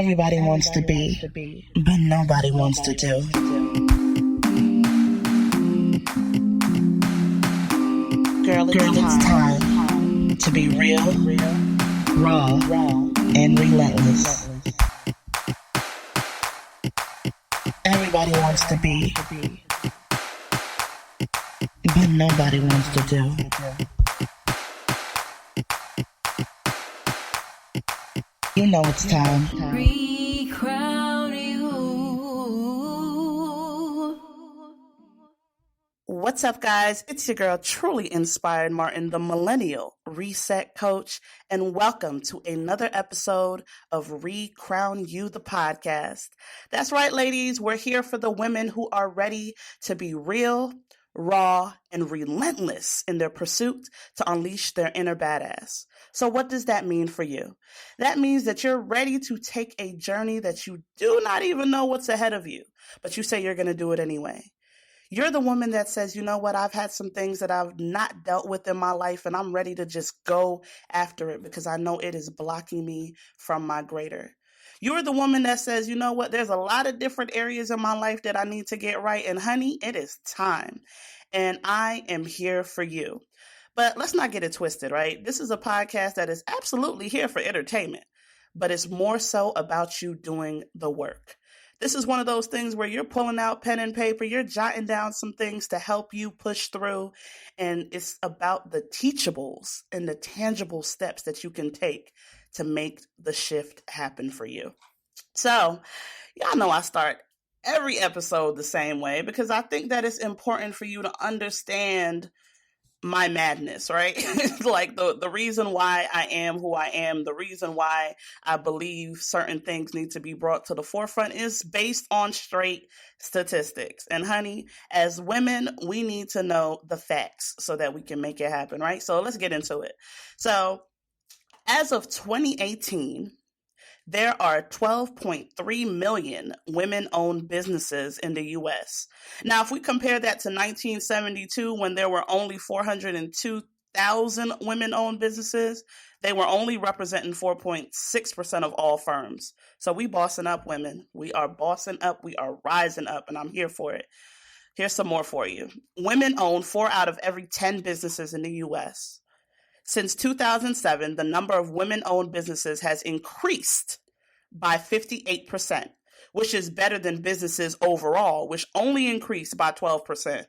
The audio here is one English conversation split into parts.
Everybody wants to be, but nobody wants to do. Girl, it's time to be real, raw, and relentless. Everybody wants to be, but nobody wants to do. You know it's time. Recrown you. What's up, guys? It's your girl, Truly Inspired Martin, the Millennial Reset Coach, and welcome to another episode of Recrown You, the podcast. That's right, ladies. We're here for the women who are ready to be real, raw, and relentless in their pursuit to unleash their inner badass. So what does that mean for you? That means that you're ready to take a journey that you do not even know what's ahead of you, but you say you're going to do it anyway. You're the woman that says, you know what, I've had some things that I've not dealt with in my life, and I'm ready to just go after it because I know it is blocking me from my greater. You're the woman that says, you know what, there's a lot of different areas in my life that I need to get right, and honey, it is time, and I am here for you. But let's not get it twisted, right? This is a podcast that is absolutely here for entertainment, but it's more so about you doing the work. This is one of those things where you're pulling out pen and paper, you're jotting down some things to help you push through, and it's about the teachables and the tangible steps that you can take to make the shift happen for you. So, y'all know I start every episode the same way because I think that it's important for you to understand my madness, right? Like the reason why I am who I am, the reason why I believe certain things need to be brought to the forefront is based on straight statistics. And honey, as women, we need to know the facts so that we can make it happen, right? So let's get into it. So as of 2018, there are 12.3 million women-owned businesses in the U.S. Now, if we compare that to 1972, when there were only 402,000 women-owned businesses, they were only representing 4.6% of all firms. So we bossing up, women. We are bossing up. We are rising up, and I'm here for it. Here's some more for you. Women own 4 out of every 10 businesses in the U.S. Since 2007, the number of women-owned businesses has increased by 58%, which is better than businesses overall, which only increased by 12%.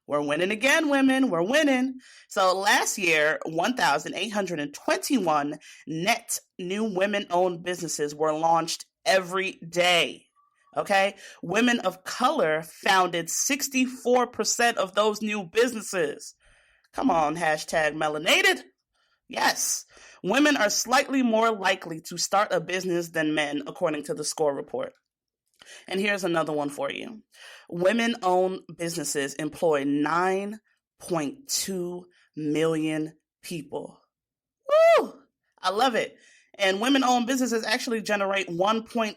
We're winning again, women. We're winning. So last year, 1,821 net new women-owned businesses were launched every day. Okay? Women of color founded 64% of those new businesses. Come on, hashtag melanated. Yes, women are slightly more likely to start a business than men, according to the SCORE report. And here's another one for you. Women-owned businesses employ 9.2 million people. Woo! I love it. And women-owned businesses actually generate 1.8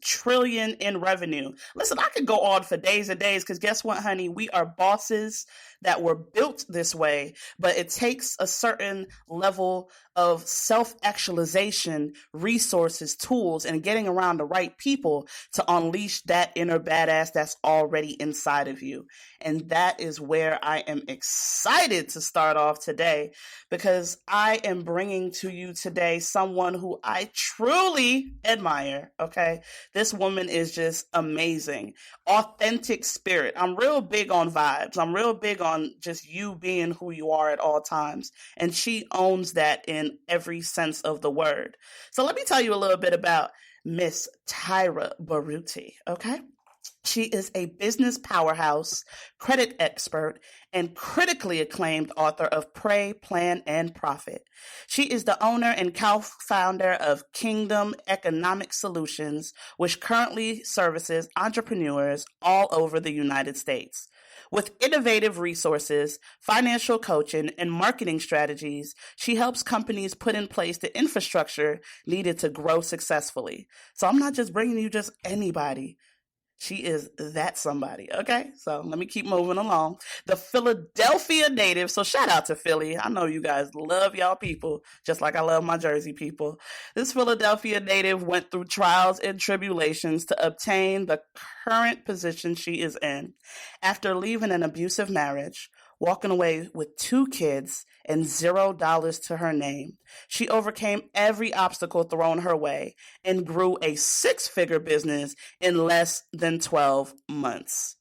trillion in revenue. Listen, I could go on for days and days because guess what, honey? We are bosses that were built this way, but it takes a certain level of self-actualization, resources, tools, and getting around the right people to unleash that inner badass that's already inside of you. And that is where I am excited to start off today because I am bringing to you today someone who I truly admire, okay? This woman is just amazing. Authentic spirit. I'm real big on vibes. I'm real big on just you being who you are at all times. And she owns that in every sense of the word. So let me tell you a little bit about Miss Tyra Baruti, okay? She is a business powerhouse, credit expert, and critically acclaimed author of Pray, Plan, and Profit. She is the owner and co-founder of Kingdom Economic Solutions, which currently services entrepreneurs all over the United States. With innovative resources, financial coaching, and marketing strategies, she helps companies put in place the infrastructure needed to grow successfully. So I'm not just bringing you just anybody. She is that somebody. Okay, so let me keep moving along. The Philadelphia native. So shout out to Philly. I know you guys love y'all people, just like I love my Jersey people. This Philadelphia native went through trials and tribulations to obtain the current position she is in. After leaving an abusive marriage, walking away with 2 kids and $0 to her name, she overcame every obstacle thrown her way and grew a 6-figure business in less than 12 months.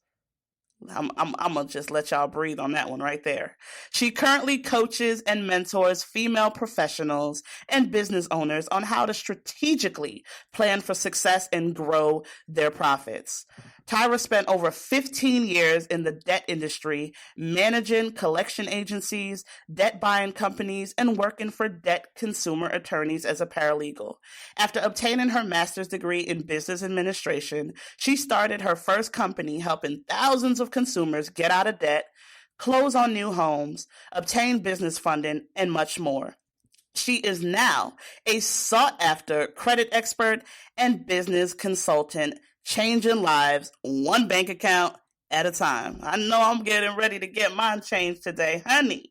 I'm gonna just let y'all breathe on that one right there. She currently coaches and mentors female professionals and business owners on how to strategically plan for success and grow their profits. Tyra spent over 15 years in the debt industry, managing collection agencies, debt buying companies, and working for debt consumer attorneys as a paralegal. After obtaining her master's degree in business administration, she started her first company helping thousands of consumers get out of debt, close on new homes, obtain business funding, and much more. She is now a sought after credit expert and business consultant, changing lives one bank account at a time. I know I'm getting ready to get mine changed today, honey.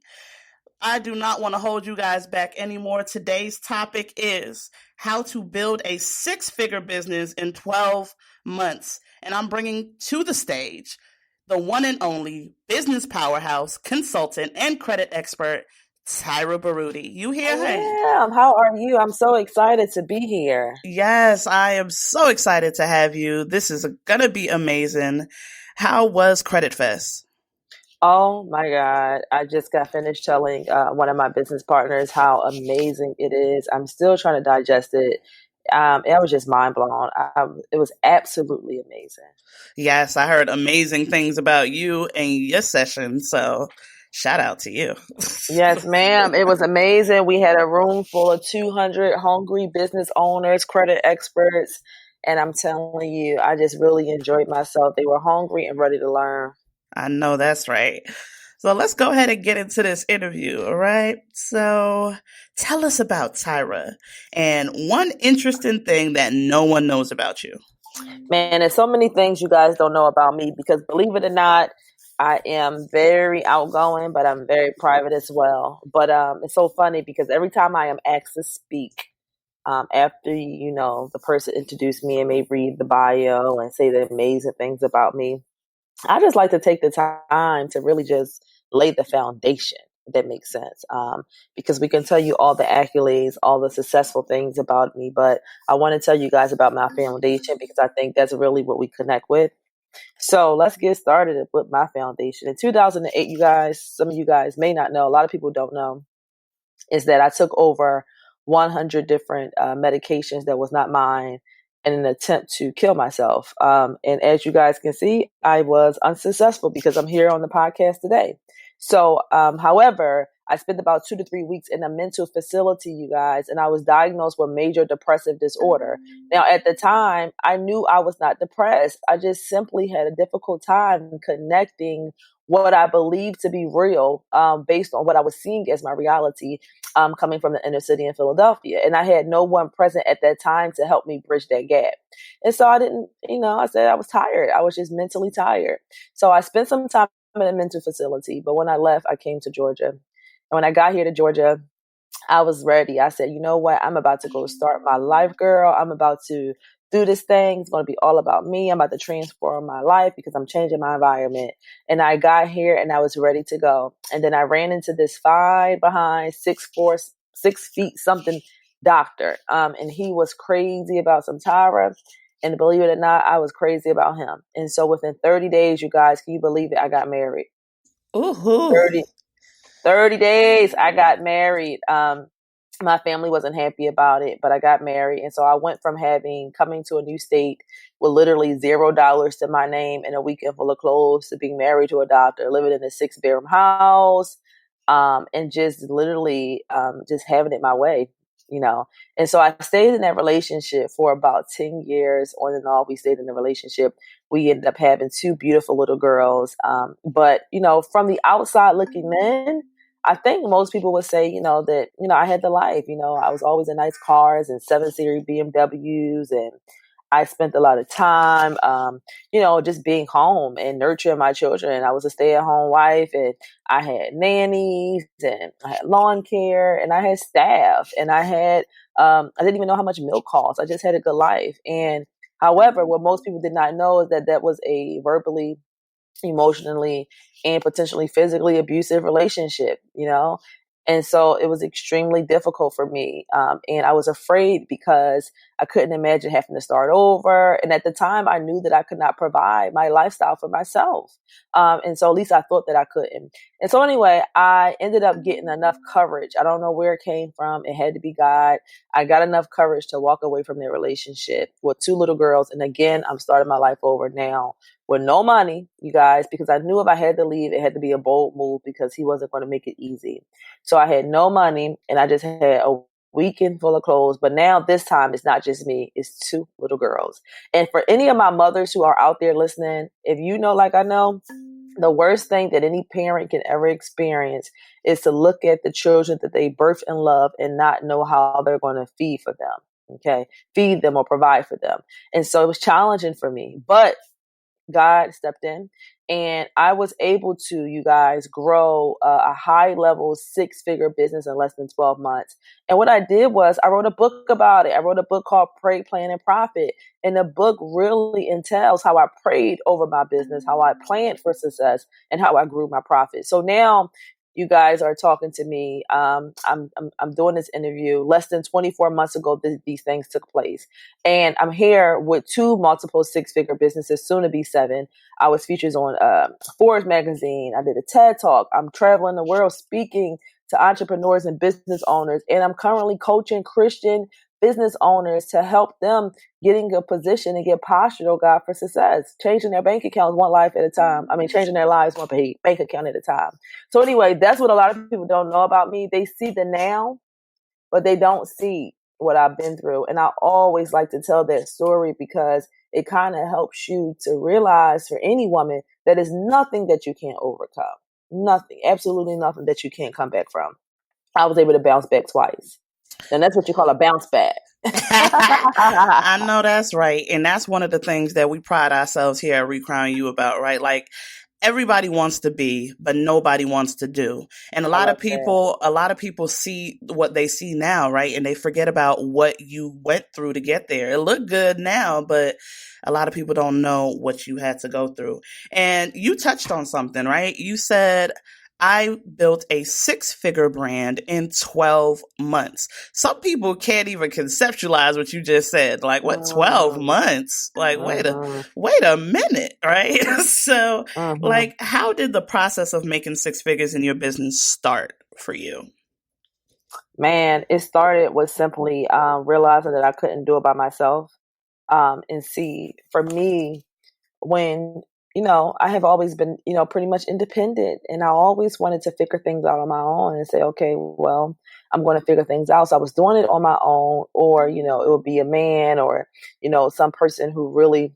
I do not want to hold you guys back anymore. Today's topic is how to build a 6-figure business in 12 months. And I'm bringing to the stage the one and only business powerhouse, consultant, and credit expert, Tyra Baruti. You hear her? Yeah, how are you? I'm so excited to be here. Yes, I am so excited to have you. This is going to be amazing. How was Credit Fest? Oh my God. I just got finished telling one of my business partners how amazing it is. I'm still trying to digest it. It was just mind blown. It was absolutely amazing. Yes, I heard amazing things about you and your session. So shout out to you. Yes, ma'am. It was amazing. We had a room full of 200 hungry business owners, credit experts. And I'm telling you, I just really enjoyed myself. They were hungry and ready to learn. I know that's right. So let's go ahead and get into this interview, all right? So tell us about Tyra and one interesting thing that no one knows about you. Man, there's so many things you guys don't know about me because believe it or not, I am very outgoing, but I'm very private as well. But it's so funny because every time I am asked to speak, after the person introduced me and may read the bio and say the amazing things about me, I just like to take the time to really just lay the foundation, if that makes sense. Because we can tell you all the accolades, all the successful things about me, but I want to tell you guys about my foundation because I think that's really what we connect with. So let's get started with my foundation. In 2008, you guys, some of you guys may not know, a lot of people don't know, is that I took over 100 different medications that was not mine in an attempt to kill myself. And as you guys can see, I was unsuccessful because I'm here on the podcast today. So, however, I spent about 2 to 3 weeks in a mental facility, you guys, and I was diagnosed with major depressive disorder. Now, at the time, I knew I was not depressed. I just simply had a difficult time connecting what I believed to be real, based on what I was seeing as my reality, coming from the inner city in Philadelphia. And I had no one present at that time to help me bridge that gap. And so I didn't, I said I was tired. I was just mentally tired. So I spent some time in a mental facility. But when I left, I came to Georgia. And when I got here to Georgia, I was ready. I said, you know what? I'm about to go start my life, girl. I'm about to do this thing. It's going to be all about me. I'm about to transform my life because I'm changing my environment. And I got here and I was ready to go. And then I ran into this 5'9", 6'4", 6 feet something doctor. And he was crazy about some Tyra. And believe it or not, I was crazy about him. And so within 30 days, you guys, can you believe it? I got married. Ooh. 30 days, I got married. My family wasn't happy about it, but I got married. And so I went from coming to a new state with literally $0 to my name and a weekend full of clothes to being married to a doctor, living in a 6-bedroom house, and just literally just having it my way. And so I stayed in that relationship for about 10 years on and off. We stayed in the relationship. We ended up having 2 beautiful little girls. But, from the outside looking in, I think most people would say, that, I had the life, I was always in nice cars and 7 Series BMWs and I spent a lot of time, just being home and nurturing my children. I was a stay-at-home wife, and I had nannies, and I had lawn care, and I had staff, and I didn't even know how much milk cost. I just had a good life. And however, what most people did not know is that was a verbally, emotionally, and potentially physically abusive relationship, And so it was extremely difficult for me. And I was afraid because I couldn't imagine having to start over. And at the time, I knew that I could not provide my lifestyle for myself. And so at least I thought that I couldn't. And so anyway, I ended up getting enough courage. I don't know where it came from. It had to be God. I got enough courage to walk away from their relationship with 2 little girls. And again, I'm starting my life over now with no money, you guys, because I knew if I had to leave, it had to be a bold move because he wasn't going to make it easy. So I had no money, and I just had a weekend full of clothes. But now this time, it's not just me, it's 2 little girls. And for any of my mothers who are out there listening, if you know, like I know, the worst thing that any parent can ever experience is to look at the children that they birth and love and not know how they're going to feed for them. Okay. Feed them or provide for them. And so it was challenging for me, but God stepped in, and I was able to, you guys, grow a high level 6-figure business in less than 12 months. And what I did was I wrote a book about it. I wrote a book called Pray, Plan, and Profit. And the book really entails how I prayed over my business, how I planned for success, and how I grew my profit. So now you guys are talking to me. I'm doing this interview less than 24 months ago. These things took place, and I'm here with 2 multiple 6-figure businesses, soon to be 7. I was featured on Forbes magazine. I did a TED talk. I'm traveling the world speaking to entrepreneurs and business owners, and I'm currently coaching Christian business owners to help them getting a position and get postured, oh God, for success, changing their bank accounts one life at a time. I mean, changing their lives one bank account at a time. So anyway, that's what a lot of people don't know about me. They see the now, but they don't see what I've been through. And I always like to tell that story because it kind of helps you to realize, for any woman, that is nothing that you can't overcome. Nothing, absolutely nothing that you can't come back from. I was able to bounce back twice. And that's what you call a bounce back. I know that's right. And that's one of the things that we pride ourselves here at Recrown You about, right? Like, everybody wants to be, but nobody wants to do. And a lot of people see what they see now, right? And they forget about what you went through to get there. It looked good now, but a lot of people don't know what you had to go through. And you touched on something, right? You said, I built a 6-figure brand in 12 months. Some people can't even conceptualize what you just said. Like, what, 12 months? Like, wait a minute, right? So, like, how did the process of making 6 figures in your business start for you? Man, it started with simply realizing that I couldn't do it by myself. And see, for me, when I have always been, pretty much independent, and I always wanted to figure things out on my own and say, okay, well, I'm going to figure things out. So I was doing it on my own, or, it would be a man or, some person who really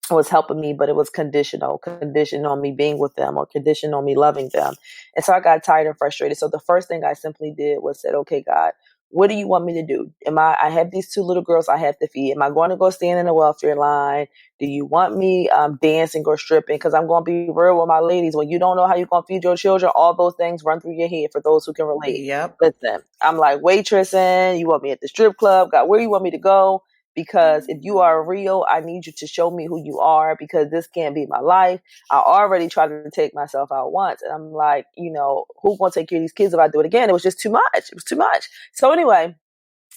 was helping me, but it was conditioned on me being with them or conditioned on me loving them. And so I got tired and frustrated. So the first thing I simply did was said, okay, God, what do you want me to do? I have these 2 little girls I have to feed. Am I going to go stand in the welfare line? Do you want me dancing or stripping? Because I'm going to be real with my ladies. When you don't know how you're going to feed your children, all those things run through your head for those who can relate. Yep. Listen, I'm like waitressing. You want me at the strip club? God, where you want me to go? Because if you are real, I need you to show me who you are, because this can't be my life. I already tried to take myself out once. And I'm like, who's going to take care of these kids if I do it again? It was just too much. It was too much. So anyway,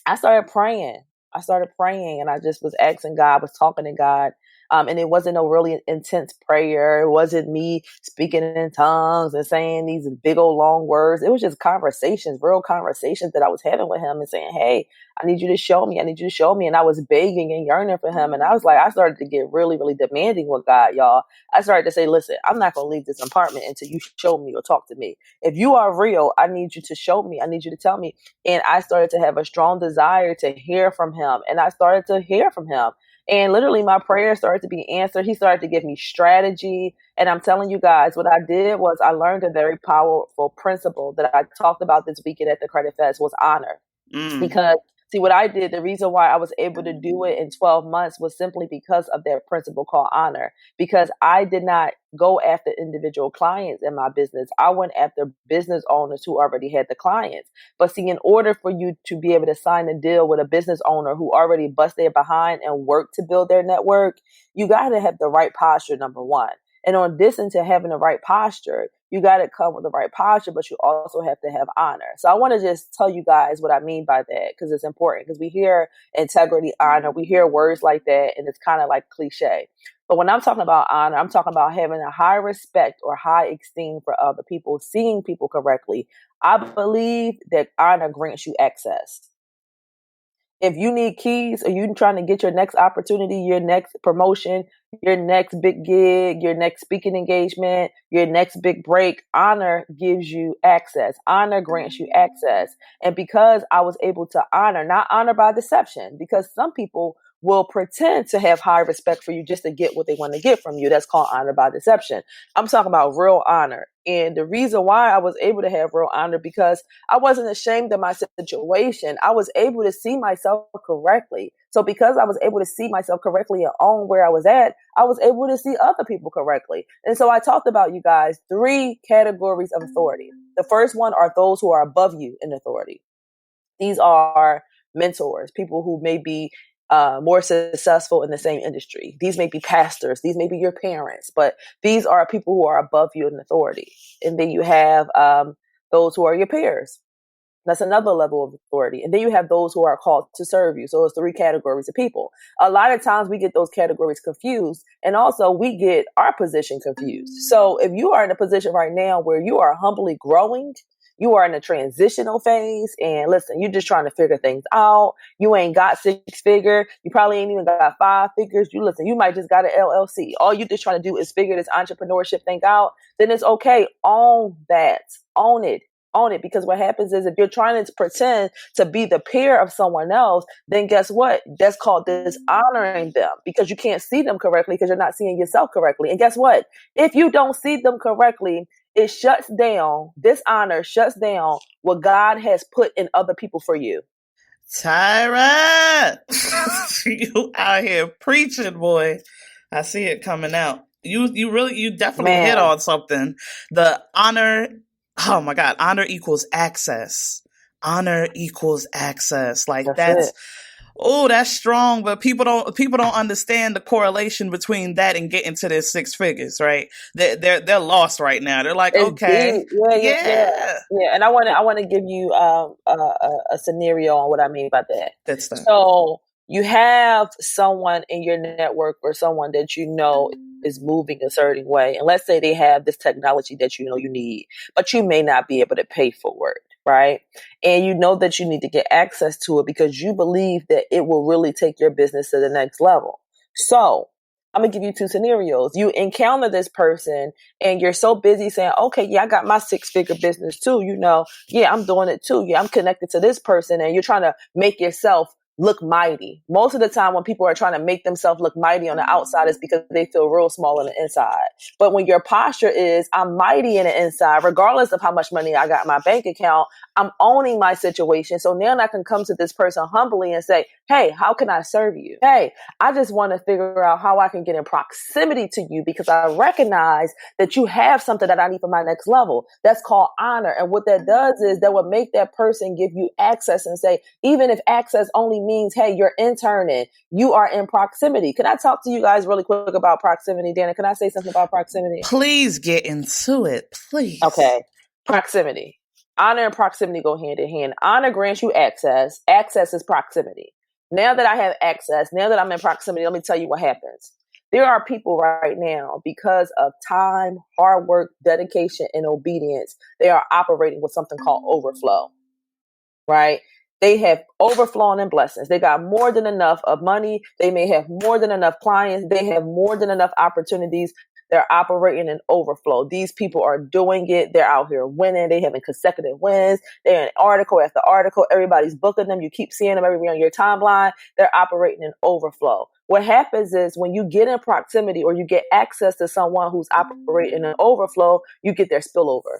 I started praying and I just was asking God, was talking to God. And it wasn't a really intense prayer. It wasn't me speaking in tongues and saying these big old long words. It was just conversations, real conversations that I was having with him and saying, hey, I need you to show me. I need you to show me. And I was begging and yearning for him. And I was like, I started to get really, really demanding with God, y'all. I started to say, listen, I'm not going to leave this apartment until you show me or talk to me. If you are real, I need you to show me. I need you to tell me. And I started to have a strong desire to hear from him. And I started to hear from him. And literally my prayers started to be answered. He started to give me strategy. And I'm telling you guys, what I did was I learned a very powerful principle that I talked about this weekend at the Credit Fest was honor. Because See, what I did, the reason why I was able to do it in 12 months was simply because of that principle called honor. Because I did not go after individual clients in my business. I went after business owners who already had the clients. But see, in order for you to be able to sign a deal with a business owner who already busted behind and worked to build their network, you got to have the right posture, number one. And on addition to having the right posture, you got to come with the right posture, but you also have to have honor. So I want to just tell you guys what I mean by that, because it's important, because we hear integrity, honor, we hear words like that, and it's kind of like cliche. But when I'm talking about honor, I'm talking about having a high respect or high esteem for other people, seeing people correctly. I believe that honor grants you access. If you need keys or you're trying to get your next opportunity, your next promotion, your next big gig, your next speaking engagement, your next big break, honor gives you access. Honor grants you access. And because I was able to honor, not honor by deception, because some people will pretend to have high respect for you just to get what they want to get from you. That's called honor by deception. I'm talking about real honor. And the reason why I was able to have real honor, because I wasn't ashamed of my situation. I was able to see myself correctly. So because I was able to see myself correctly and own where I was at, I was able to see other people correctly. And so I talked about, you guys, 3 categories of authority. The first one are those who are above you in authority. These are mentors, people who may be more successful in the same industry. These may be pastors. These may be your parents, but these are people who are above you in authority. And then you have those who are your peers. That's another level of authority. And then you have those who are called to serve you. So it's 3 categories of people. A lot of times we get those categories confused, and also we get our position confused. So if you are in a position right now where you are humbly growing, you are in a transitional phase, and listen, you're just trying to figure things out. You ain't got 6 figure. You probably ain't even got 5 figures. You might just got an LLC. All you just trying to do is figure this entrepreneurship thing out. Then it's okay. Own that. Own it. Own it. Because what happens is if you're trying to pretend to be the peer of someone else, then guess what? That's called dishonoring them, because you can't see them correctly because you're not seeing yourself correctly. And guess what? If you don't see them correctly, it shuts down, dishonor shuts down what God has put in other people for you. Tyra, you out here preaching, boy. I see it coming out. You definitely hit on something. The honor, oh my God, honor equals access. Honor equals access. Like that's strong, but people don't understand the correlation between that and getting to their 6 figures, right? They're lost right now. They're like, okay, yeah. And I want to give you a scenario on what I mean by that. Good stuff. So you have someone in your network or someone that you know is moving a certain way, and let's say they have this technology that you know you need, but you may not be able to pay for it. Right. And you know that you need to get access to it because you believe that it will really take your business to the next level. So I'm going to give you 2 scenarios. You encounter this person and you're so busy saying, okay, yeah, I got my 6-figure business too. Yeah, I'm doing it too. Yeah, I'm connected to this person, and you're trying to make yourself look mighty. Most of the time when people are trying to make themselves look mighty on the outside, is because they feel real small on the inside. But when your posture is, I'm mighty in the inside, regardless of how much money I got in my bank account, I'm owning my situation. So now I can come to this person humbly and say, hey, how can I serve you? Hey, I just want to figure out how I can get in proximity to you because I recognize that you have something that I need for my next level. That's called honor. And what that does is that would make that person give you access and say, even if access only means, hey, you're interning, you are in proximity. Can I talk to you guys really quick about proximity, Dana? Can I say something about proximity? Please get into it, please. Okay. Proximity. Honor and proximity go hand in hand. Honor grants you access. Access is proximity. Now that I have access, now that I'm in proximity, let me tell you what happens. There are people right now, because of time, hard work, dedication, and obedience, they are operating with something called overflow, right? They have overflowing in blessings. They got more than enough of money. They may have more than enough clients. They have more than enough opportunities. They're operating in overflow. These people are doing it. They're out here winning. They having consecutive wins. They're in article after article. Everybody's booking them. You keep seeing them everywhere on your timeline. They're operating in overflow. What happens is when you get in proximity or you get access to someone who's operating in overflow, you get their spillover.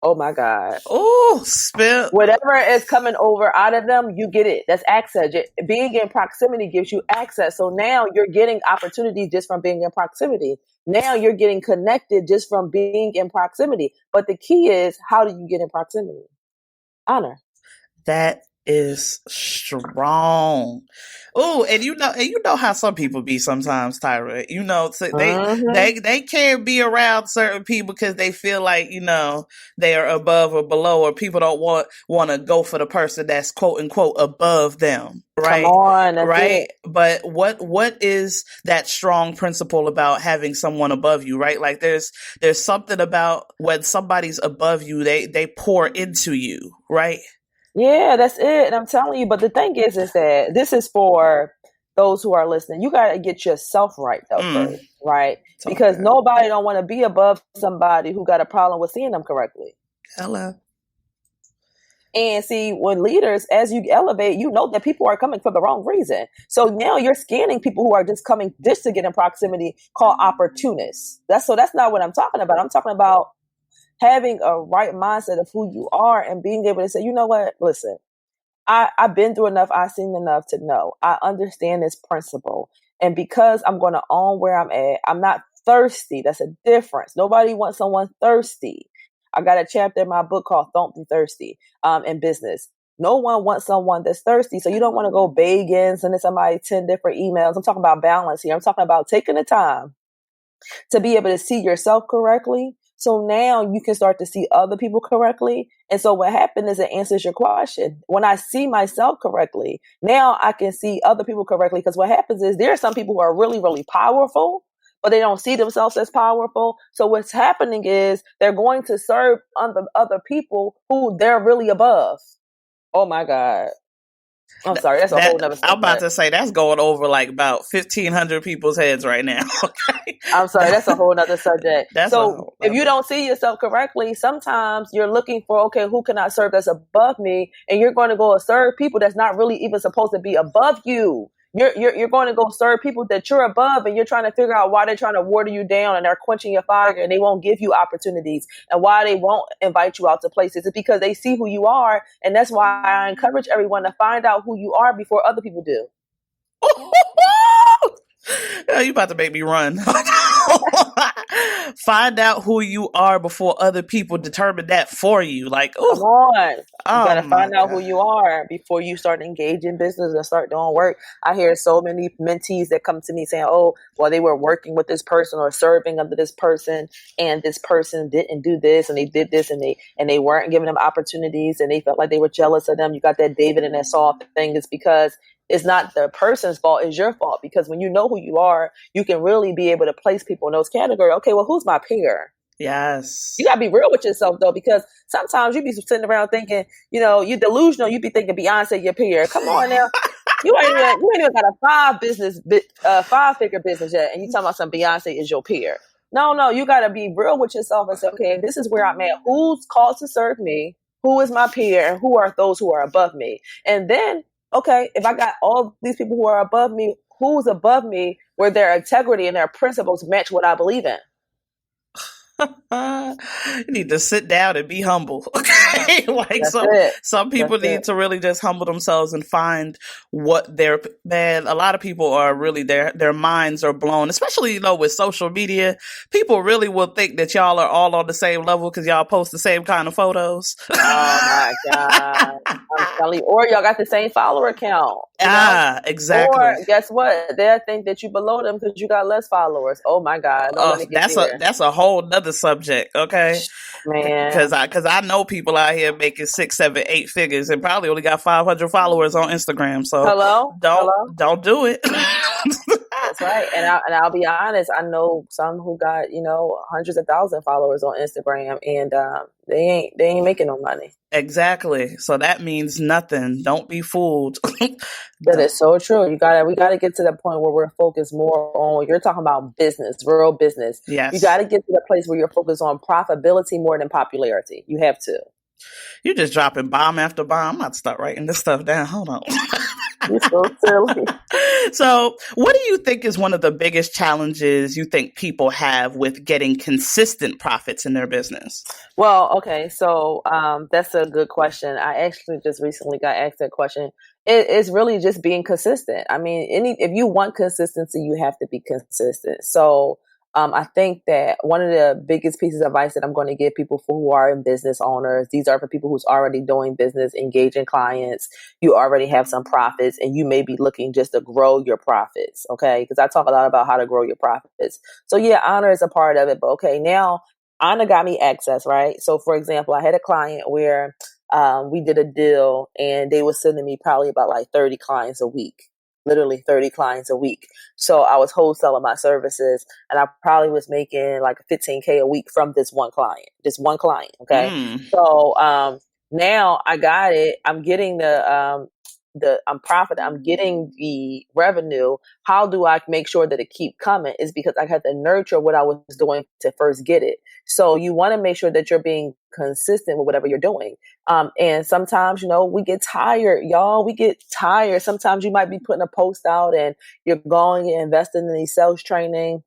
Oh my God. Oh, spill. Whatever is coming over out of them, you get it. That's access. Being in proximity gives you access. So now you're getting opportunities just from being in proximity. Now you're getting connected just from being in proximity. But the key is, how do you get in proximity? Honor. That is strong. Oh, and you know how some people be sometimes, Tyra. You know, so they can't be around certain people because they feel like, you know, they are above or below, or people don't want to go for the person that's quote unquote above them. Right. Come on, that's right. it. But what is that strong principle about having someone above you, right? Like there's something about when somebody's above you, they pour into you, right? Yeah, that's it. And I'm telling you, but the thing is that this is for those who are listening. You got to get yourself right though first, right? Because nobody don't want to be above somebody who got a problem with seeing them correctly. Hello. And see, when leaders, as you elevate, you know that people are coming for the wrong reason. So now you're scanning people who are just coming just to get in proximity, called opportunists. That's not what I'm talking about. I'm talking about having a right mindset of who you are and being able to say, you know what, listen, I've been through enough. I've seen enough to know. I understand this principle. And because I'm going to own where I'm at, I'm not thirsty. That's a difference. Nobody wants someone thirsty. I got a chapter in my book called Don't Be Thirsty in business. No one wants someone that's thirsty. So you don't want to go begging, sending somebody 10 different emails. I'm talking about balance here. I'm talking about taking the time to be able to see yourself correctly. So now you can start to see other people correctly. And so what happened is it answers your question. When I see myself correctly, now I can see other people correctly. Because what happens is there are some people who are really, really powerful, but they don't see themselves as powerful. So what's happening is they're going to serve other people who they're really above. Oh my God. I'm sorry, that's a whole nother subject. I'm about to say that's going over like about 1,500 people's heads right now. Okay. I'm sorry, that's a whole nother subject. So if you don't see yourself correctly, sometimes you're looking for, okay, who can I serve that's above me? And you're going to go serve people that's not really even supposed to be above you. You're going to go serve people that you're above, and you're trying to figure out why they're trying to water you down and they're quenching your fire and they won't give you opportunities, and why they won't invite you out to places. It's because they see who you are. And that's why I encourage everyone to find out who you are before other people do. Oh, you about to make me run. Find out who you are before other people determine that for you. Like, oh, come on. You gotta find out who you are before you start engaging business and start doing work. I hear so many mentees that come to me saying, oh, well, they were working with this person or serving under this person, and this person didn't do this and they did this, and they weren't giving them opportunities, and they felt like they were jealous of them. You got that David and that Saul thing. It's because it's not the person's fault, it's your fault. Because when you know who you are, you can really be able to place people in those categories. Okay, well, who's my peer? Yes. You gotta be real with yourself though, because sometimes you be sitting around thinking, you know, you're delusional. You be thinking Beyonce your peer. Come on now. You ain't even got a 5-figure business yet, and you talking about some Beyonce is your peer. No, you gotta be real with yourself and say, okay, this is where I'm at. Who's called to serve me? Who is my peer? And who are those who are above me? And then, okay, if I got all these people who are above me, who's above me where their integrity and their principles match what I believe in? You need to sit down and be humble. Okay. Like some people need to really just humble themselves and find what a lot of people are really, their minds are blown, especially, you know, with social media. People really will think that y'all are all on the same level because y'all post the same kind of photos. Oh my God. I'm telling you, or y'all got the same follower count. Exactly. Or guess what? They'll think that you below them because you got less followers. Oh my God. That's a whole nother subject. Okay. Man. Because I know people out here making 6, 7, 8 figures and probably only got 500 followers on Instagram. So don't do it. That's right. And I'll be honest, I know some who got, you know, hundreds of thousands of followers on Instagram, and they ain't making no money. Exactly. So that means nothing. Don't be fooled. That is so true. We gotta get to the point where we're focused more on, you're talking about business, real business. Yes. You gotta get to the place where you're focused on profitability more than popularity. You have to. You're just dropping bomb after bomb. I'm about to start writing this stuff down. Hold on. You're so silly. So, what do you think is one of the biggest challenges you think people have with getting consistent profits in their business? Well, okay, so that's a good question. I actually just recently got asked that question. It's really just being consistent. I mean, if you want consistency, you have to be consistent. So I think that one of the biggest pieces of advice that I'm going to give people who are in business owners, these are for people who's already doing business, engaging clients, you already have some profits, and you may be looking just to grow your profits, okay? Because I talk a lot about how to grow your profits. So yeah, honor is a part of it, but okay, now honor got me access, right? So for example, I had a client where we did a deal and they were sending me probably about like 30 clients a week, literally 30 clients a week. So I was wholesaling my services and I probably was making like 15K a week from this one client, okay? So now I got it. I'm getting I'm profiting. I'm getting the revenue. How do I make sure that it keep coming? Is because I had to nurture what I was doing to first get it. So you want to make sure that you're being consistent with whatever you're doing. And sometimes, we get tired, y'all. We get tired. Sometimes you might be putting a post out and you're going and investing in these sales training,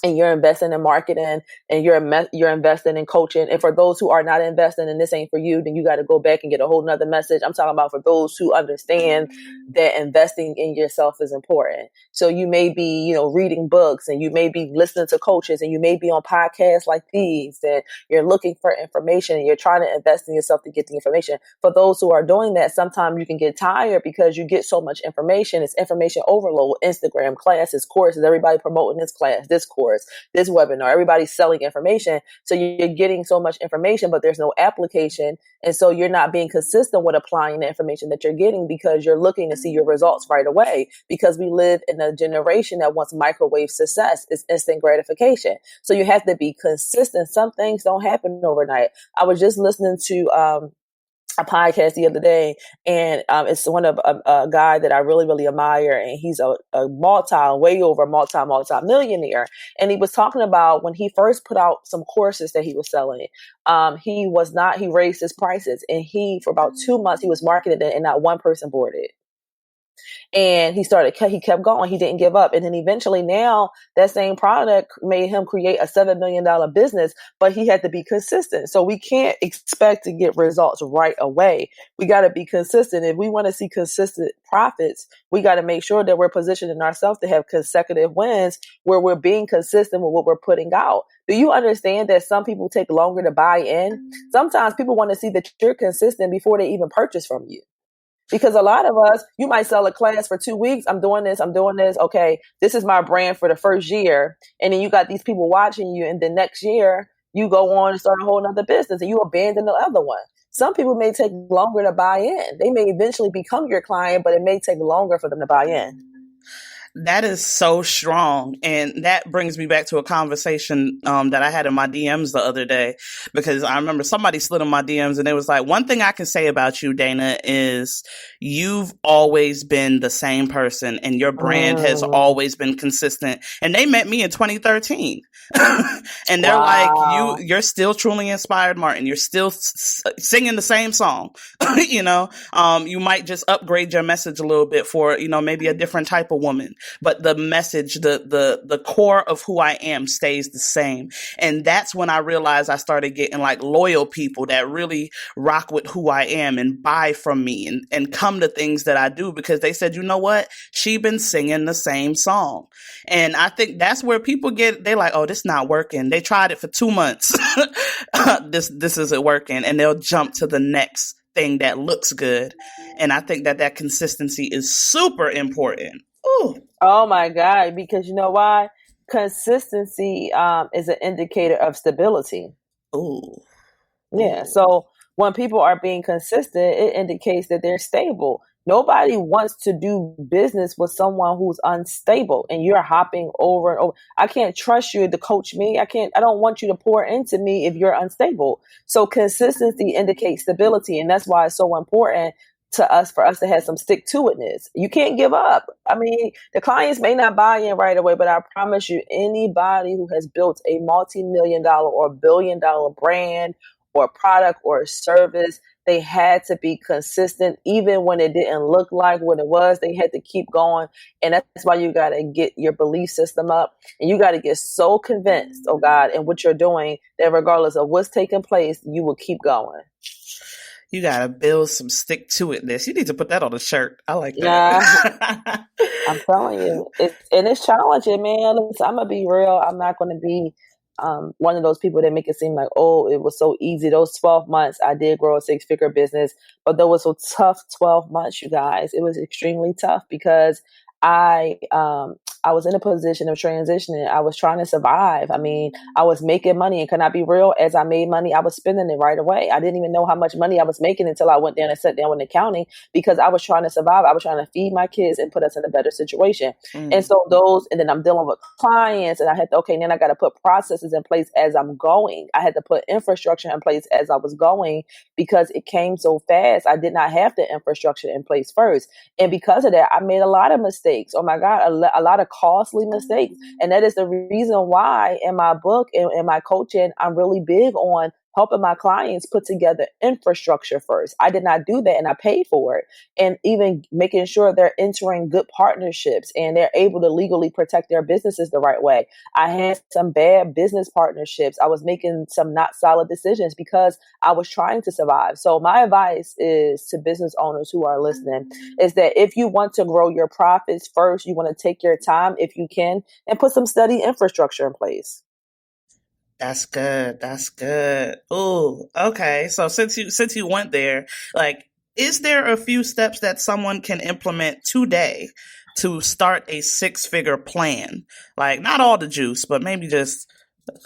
and you're investing in marketing, and you're investing in coaching. And for those who are not investing and this ain't for you, then you got to go back and get a whole nother message. I'm talking about for those who understand that investing in yourself is important. So you may be, reading books, and you may be listening to coaches, and you may be on podcasts like these, and you're looking for information and you're trying to invest in yourself to get the information. For those who are doing that, sometimes you can get tired because you get so much information. It's information overload, Instagram, classes, courses, everybody promoting this class, this course, this webinar, everybody's selling information. So you're getting so much information, but there's no application. And so you're not being consistent with applying the information that you're getting because you're looking to see your results right away, because we live in a generation that wants microwave success. It's instant gratification. So you have to be consistent. Some things don't happen overnight. I was just listening to a podcast the other day, and it's one of a guy that I really, really admire, and he's a way over multi-millionaire. And he was talking about when he first put out some courses that he was selling, he raised his prices, and for about 2 months, he was marketing it, and not one person bought it. And he kept going. He didn't give up. And then eventually now that same product made him create a $7 million business, but he had to be consistent. So we can't expect to get results right away. We got to be consistent. If we want to see consistent profits, we got to make sure that we're positioning ourselves to have consecutive wins where we're being consistent with what we're putting out. Do you understand that some people take longer to buy in? Sometimes people want to see that you're consistent before they even purchase from you. Because a lot of us, you might sell a class for 2 weeks. I'm doing this. Okay, this is my brand for the first year. And then you got these people watching you. And the next year, you go on and start a whole other business and you abandon the other one. Some people may take longer to buy in. They may eventually become your client, but it may take longer for them to buy in. That is so strong. And that brings me back to a conversation that I had in my DMs the other day, because I remember somebody slid in my DMs and it was like, one thing I can say about you, Dana, is you've always been the same person and your brand has always been consistent. And they met me in 2013. And they're like, you're still truly inspired, Martin. You're still singing the same song. You might just upgrade your message a little bit for, maybe a different type of woman. But the message, the core of who I am stays the same. And that's when I realized I started getting like loyal people that really rock with who I am and buy from me and come to things that I do, because they said, you know what? She been singing the same song. And I think that's where people they're like, oh, this not working. They tried it for 2 months. This isn't working. And they'll jump to the next thing that looks good. And I think that consistency is super important. Ooh. Oh my God, because you know why? Consistency is an indicator of stability. Ooh. Yeah. So when people are being consistent, it indicates that they're stable. Nobody wants to do business with someone who's unstable and you're hopping over and over. I can't trust you to coach me. I don't want you to pour into me if you're unstable. So consistency indicates stability. And that's why it's so important for us to have some stick to itness. You can't give up. I mean, the clients may not buy in right away, but I promise you, anybody who has built a multi-million-dollar or billion-dollar brand or a product or a service, they had to be consistent. Even when it didn't look like what it was, they had to keep going. And that's why you got to get your belief system up, and you got to get so convinced, oh God, in what you're doing, that regardless of what's taking place, you will keep going. You gotta build some stick to itness. You need to put that on a shirt. I like Yeah, that. I'm telling you, it's challenging, man. Listen, I'm gonna be real. I'm not gonna be one of those people that make it seem like, oh, it was so easy. Those 12 months, I did grow a 6-figure business, but there was a tough 12 months, you guys. It was extremely tough because I was in a position of transitioning. I was trying to survive. I mean, I was making money, and can I be real? As I made money, I was spending it right away. I didn't even know how much money I was making until I went down and sat down with accounting, because I was trying to survive. I was trying to feed my kids and put us in a better situation. And so and then I'm dealing with clients, and I had to, then I got to put processes in place as I'm going. I had to put infrastructure in place as I was going, because it came so fast. I did not have the infrastructure in place first. And because of that, I made a lot of mistakes. Oh my God, a lot of costly mistakes. And that is the reason why in my book and in my coaching, I'm really big on helping my clients put together infrastructure first. I did not do that, and I paid for it. And even making sure they're entering good partnerships and they're able to legally protect their businesses the right way. I had some bad business partnerships. I was making some not solid decisions because I was trying to survive. So my advice is to business owners who are listening is that if you want to grow your profits first, you want to take your time if you can and put some steady infrastructure in place. That's good. That's good. Ooh, okay. So since you went there, like, is there a few steps that someone can implement today to start a 6-figure plan? Like, not all the juice, but maybe just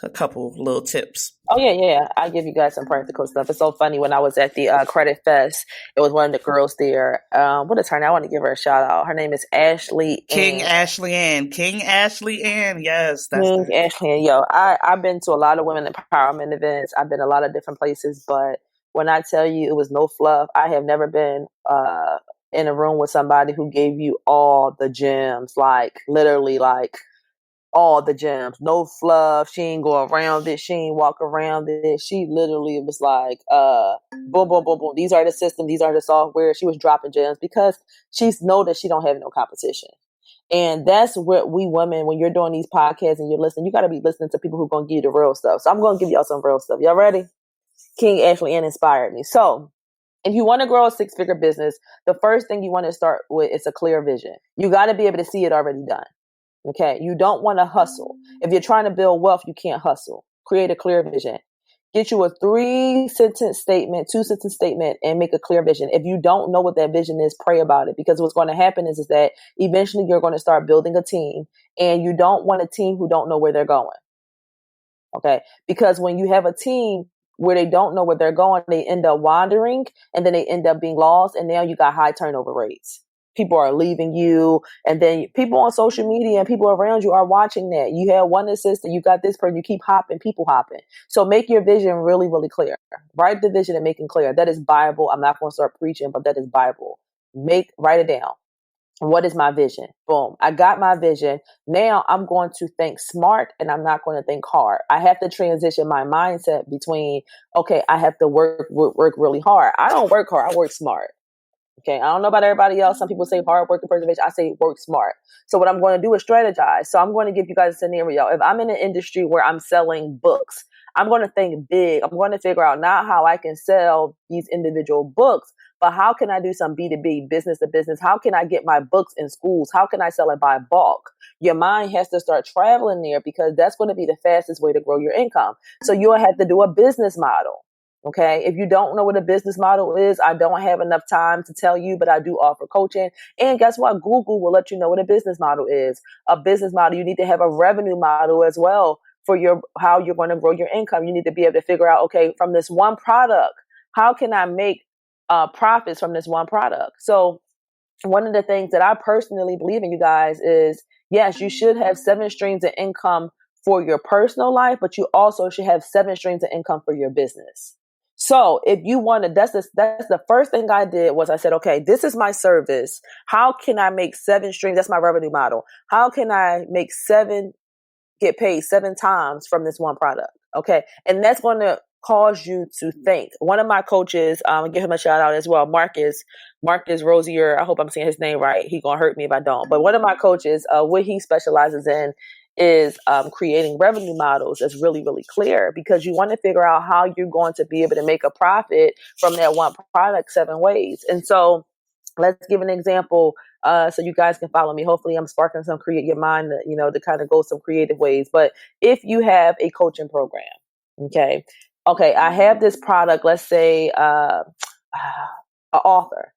a couple little tips. Oh, yeah. I'll give you guys some practical stuff. It's so funny. When I was at the Credit Fest, it was one of the girls there. What is her name? I want to give her a shout out. Her name is Ashley King Ann. Ashley Ann. King Ashley Ann. Yes, that's King that. Ashley Ann. Yo, I've been to a lot of women empowerment events. I've been a lot of different places, but when I tell you it was no fluff, I have never been in a room with somebody who gave you all the gems, like literally like all the gems, no fluff. She ain't go around it. She ain't walk around it. She literally was like, boom, boom, boom, boom. These are the systems. These are the software. She was dropping gems because she's know that she don't have no competition. And that's what we women, when you're doing these podcasts and you're listening, you got to be listening to people who are going to give you the real stuff. So I'm going to give y'all some real stuff. Y'all ready? King Ashley Ann inspired me. So if you want to grow a 6-figure business, the first thing you want to start with is a clear vision. You got to be able to see it already done. Okay. You don't want to hustle. If you're trying to build wealth, you can't hustle. Create a clear vision. Get you a 3-sentence statement, 2-sentence statement, and make a clear vision. If you don't know what that vision is, pray about it, because what's going to happen is that eventually you're going to start building a team, and you don't want a team who don't know where they're going. Okay. Because when you have a team where they don't know where they're going, they end up wandering, and then they end up being lost. And now you got high turnover rates. People are leaving you, and then people on social media and people around you are watching that. You have one assistant, you got this person, you keep people hopping. So make your vision really, really clear. Write the vision and make it clear. That is Bible. I'm not going to start preaching, but that is Bible. Write it down. What is my vision? Boom. I got my vision. Now I'm going to think smart, and I'm not going to think hard. I have to transition my mindset between, okay, I have to work really hard. I don't work hard. I work smart. Okay, I don't know about everybody else. Some people say hard work and preservation. I say work smart. So what I'm going to do is strategize. So I'm going to give you guys a scenario. If I'm in an industry where I'm selling books, I'm going to think big. I'm going to figure out not how I can sell these individual books, but how can I do some B2B, business to business? How can I get my books in schools? How can I sell it by bulk? Your mind has to start traveling there, because that's going to be the fastest way to grow your income. So you'll have to do a business model. Okay. If you don't know what a business model is, I don't have enough time to tell you, but I do offer coaching. And guess what? Google will let you know what a business model is. A business model, you need to have a revenue model as well for how you're going to grow your income. You need to be able to figure out, okay, from this one product, how can I make profits from this one product? So one of the things that I personally believe in, you guys, is yes, you should have 7 streams of income for your personal life, but you also should have 7 streams of income for your business. So if you want to, that's the first thing I did was I said, okay, this is my service. How can I make 7 streams? That's my revenue model. How can I make get paid 7 times from this one product? Okay. And that's going to cause you to think. One of my coaches, give him a shout out as well, Marcus Rosier. I hope I'm saying his name right. He gonna hurt me if I don't. But one of my coaches, what he specializes in is creating revenue models that's really, really clear, because you want to figure out how you're going to be able to make a profit from that one product 7 ways. And so let's give an example so you guys can follow me. Hopefully I'm sparking some create your mind, to kind of go some creative ways. But if you have a coaching program, okay, I have this product, let's say an author.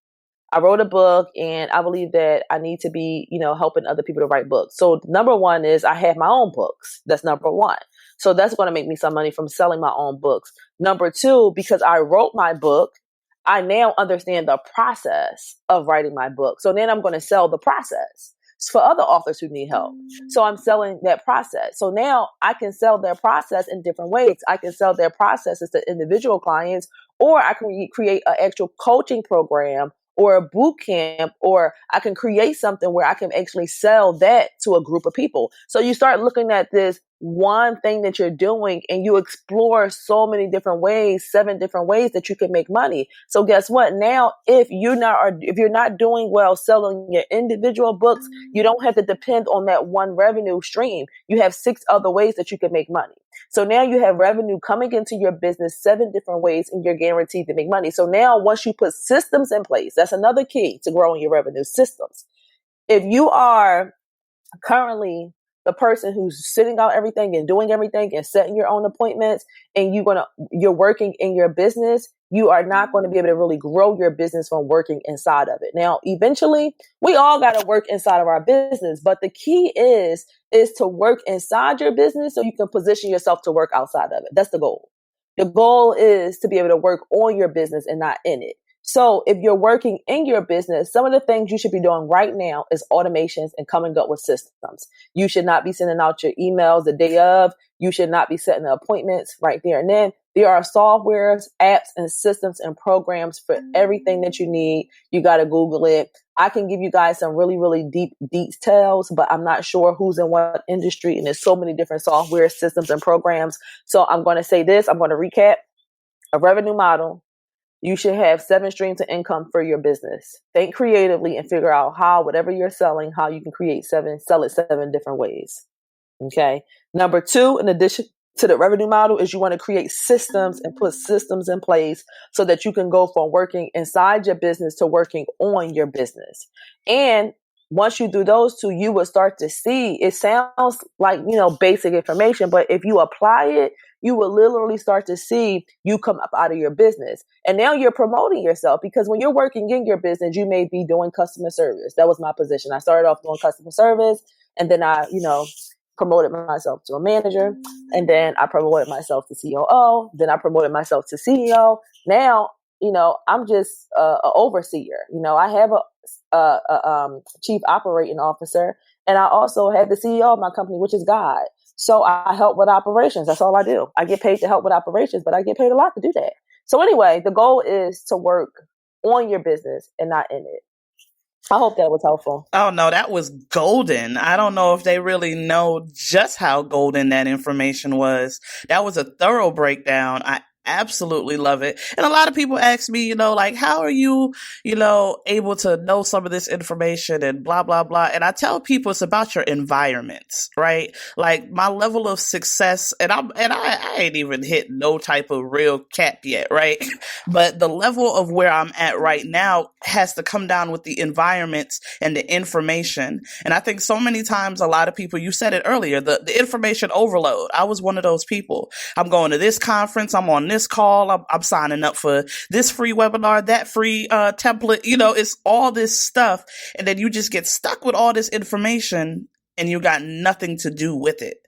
I wrote a book and I believe that I need to be, helping other people to write books. So number one is I have my own books. That's number one. So that's going to make me some money from selling my own books. Number two, because I wrote my book, I now understand the process of writing my book. So then I'm going to sell the process for other authors who need help. So I'm selling that process. So now I can sell their process in different ways. I can sell their processes to individual clients, or I can create an actual coaching program or a boot camp, or I can create something where I can actually sell that to a group of people. So you start looking at this one thing that you're doing and you explore so many different ways, 7 different ways that you can make money. So guess what? Now, if you're not doing well selling your individual books, you don't have to depend on that one revenue stream. You have 6 other ways that you can make money. So now you have revenue coming into your business 7 different ways, and you're guaranteed to make money. So now once you put systems in place, that's another key to growing your revenue, systems. If you are currently the person who's sitting out everything and doing everything and setting your own appointments, and you're working in your business, you are not going to be able to really grow your business from working inside of it. Now, eventually, we all got to work inside of our business, but the key is to work inside your business so you can position yourself to work outside of it. That's the goal. The goal is to be able to work on your business and not in it. So if you're working in your business, some of the things you should be doing right now is automations and coming up with systems. You should not be sending out your emails the day of. You should not be setting the appointments right there and then. There are softwares, apps, and systems and programs for everything that you need. You got to Google it. I can give you guys some really, really deep details, but I'm not sure who's in what industry. And there's so many different software systems and programs. So I'm going to say this. I'm going to recap. A revenue model. You should have 7 streams of income for your business. Think creatively and figure out how, whatever you're selling, how you can sell it 7 different ways. Okay. Number 2, in addition to the revenue model, is you want to create systems and put systems in place so that you can go from working inside your business to working on your business. And once you do those 2, you will start to see, it sounds like, basic information, but if you apply it, you will literally start to see you come up out of your business. And now you're promoting yourself, because when you're working in your business, you may be doing customer service. That was my position. I started off doing customer service, and then I, promoted myself to a manager, and then I promoted myself to COO. Then I promoted myself to CEO. Now, I'm just an overseer. I have a chief operating officer, and I also have the CEO of my company, which is God. So I help with operations. That's all I do. I get paid to help with operations, but I get paid a lot to do that. So anyway, the goal is to work on your business and not in it. I hope that was helpful. Oh, no, that was golden. I don't know if they really know just how golden that information was. That was a thorough breakdown. I absolutely love it. And a lot of people ask me, how are you, able to know some of this information and blah, blah, blah. And I tell people it's about your environments, right? Like my level of success, and I ain't even hit no type of real cap yet, right? But the level of where I'm at right now has to come down with the environments and the information. And I think so many times, a lot of people, you said it earlier, the information overload. I was one of those people. I'm going to this conference. I'm on this call. I'm signing up for this free webinar, that free template. It's all this stuff. And then you just get stuck with all this information and you got nothing to do with it.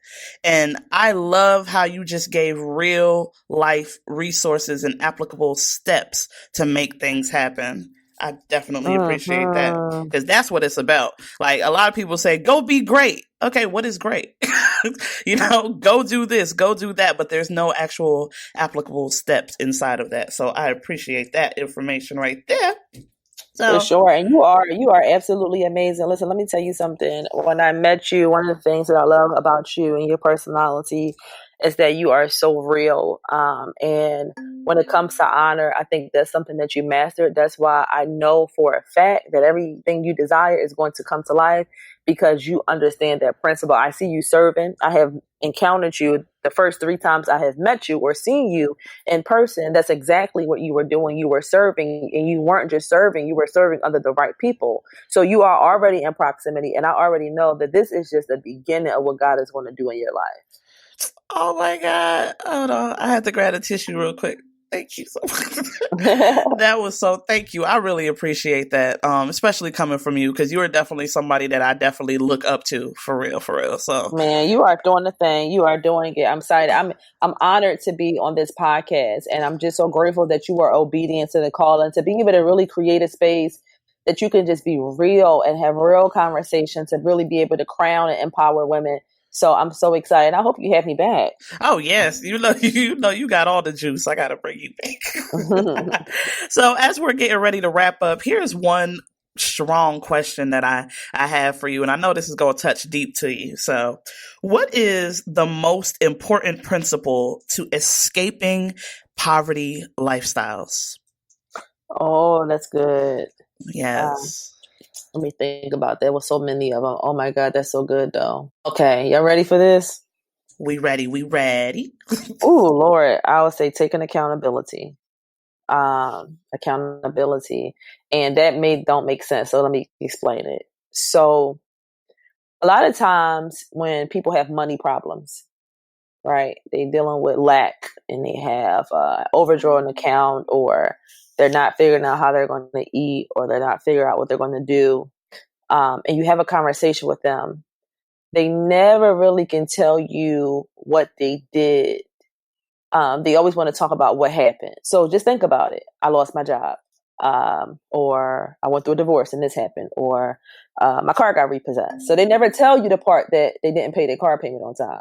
And I love how you just gave real life resources and applicable steps to make things happen. I definitely appreciate that, because that's what it's about. Like a lot of people say, go be great. Okay, what is great? Go do this, go do that, but there's no actual applicable steps inside of that. So I appreciate that information right there. So, for sure. And you are absolutely amazing. Listen, let me tell you something. When I met you, one of the things that I love about you and your personality is that you are so real. And when it comes to honor, I think that's something that you mastered. That's why I know for a fact that everything you desire is going to come to life, because you understand that principle. I see you serving. I have encountered you the first 3 times I have met you or seen you in person. That's exactly what you were doing. You were serving, and you weren't just serving, you were serving under the right people. So you are already in proximity, and I already know that this is just the beginning of what God is going to do in your life. Oh my God. Hold on. I have to grab a tissue real quick. Thank you so much. Thank you. I really appreciate that. Especially coming from you, because you are definitely somebody that I definitely look up to, for real, for real. So man, you are doing the thing. You are doing it. I'm excited. I'm honored to be on this podcast, and I'm just so grateful that you are obedient to the call and to be able to really create a space that you can just be real and have real conversations and really be able to crown and empower women. So I'm so excited. I hope you have me back. Oh yes, you know you got all the juice. I gotta bring you back. So as we're getting ready to wrap up, here's one strong question that I have for you, and I know this is going to touch deep to you. So, what is the most important principle to escaping poverty lifestyles? Oh, that's good. Yes. Let me think about that. With so many of them. Oh my God, that's so good though. Okay, y'all ready for this? We ready. Oh Lord, I would say taking accountability. Accountability, and that don't make sense. So let me explain it. So a lot of times when people have money problems, right? They dealing with lack, and they have overdrawn account, or they're not figuring out how they're going to eat, or they're not figuring out what they're going to do. And you have a conversation with them. They never really can tell you what they did. They always want to talk about what happened. So just think about it. I lost my job, or I went through a divorce and this happened, or my car got repossessed. So they never tell you the part that they didn't pay their car payment on time.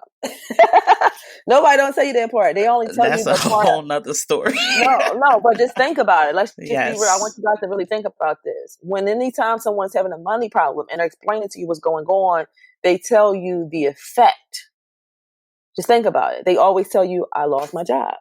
Nobody don't tell you that part. They only tell you the part. That's a whole nother story. No, but just think about it. Let's just be real. I want you guys to really think about this. When anytime someone's having a money problem and they're explaining to you what's going on, they tell you the effect. Just think about it. They always tell you, I lost my job.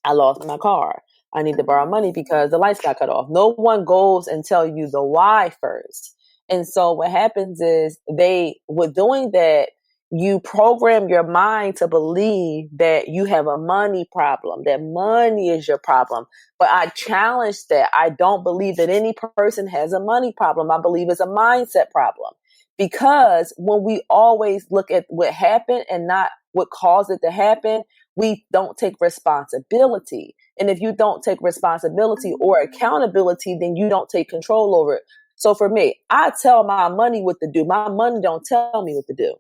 I lost my car. I need to borrow money because the lights got cut off. No one goes and tell you the why first. And so what happens is with doing that, you program your mind to believe that you have a money problem, that money is your problem. But I challenge that. I don't believe that any person has a money problem. I believe it's a mindset problem. Because when we always look at what happened and not what caused it to happen, we don't take responsibility. And if you don't take responsibility or accountability, then you don't take control over it. So for me, I tell my money what to do. My money don't tell me what to do.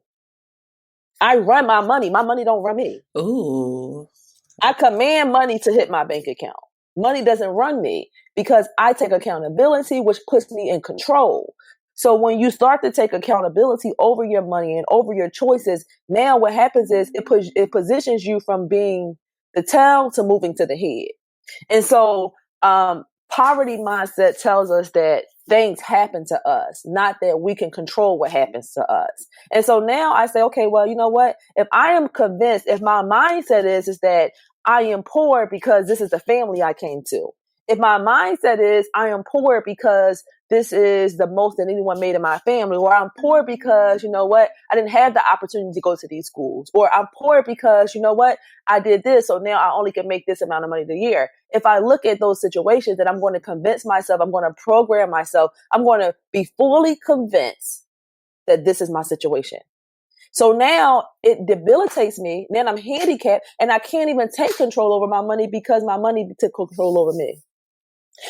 I run my money. My money don't run me. Ooh. I command money to hit my bank account. Money doesn't run me because I take accountability, which puts me in control. So when you start to take accountability over your money and over your choices, now what happens is it positions you from being the tail to moving to the head. And so poverty mindset tells us that things happen to us, not that we can control what happens to us. And so now I say, okay, well, you know what? If I am convinced, if my mindset is that I am poor because this is the family I came to. If my mindset is I am poor because this is the most that anyone made in my family, or I'm poor because, you know what, I didn't have the opportunity to go to these schools, or I'm poor because, you know what, I did this, so now I only can make this amount of money a year. If I look at those situations, then I'm going to convince myself, I'm going to program myself, I'm going to be fully convinced that this is my situation. So now it debilitates me. Then I'm handicapped and I can't even take control over my money because my money took control over me.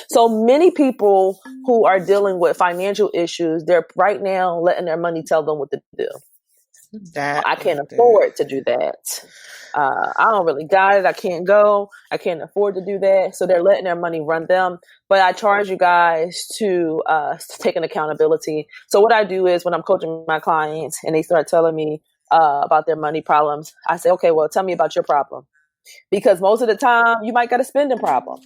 So many people who are dealing with financial issues, they're right now letting their money tell them what to do. I can't afford to do that. I don't really got it. I can't go. I can't afford to do that. So they're letting their money run them. But I charge you guys to take an accountability. So what I do is when I'm coaching my clients and they start telling me about their money problems, I say, okay, well, tell me about your problem. Because most of the time you might got a spending problem,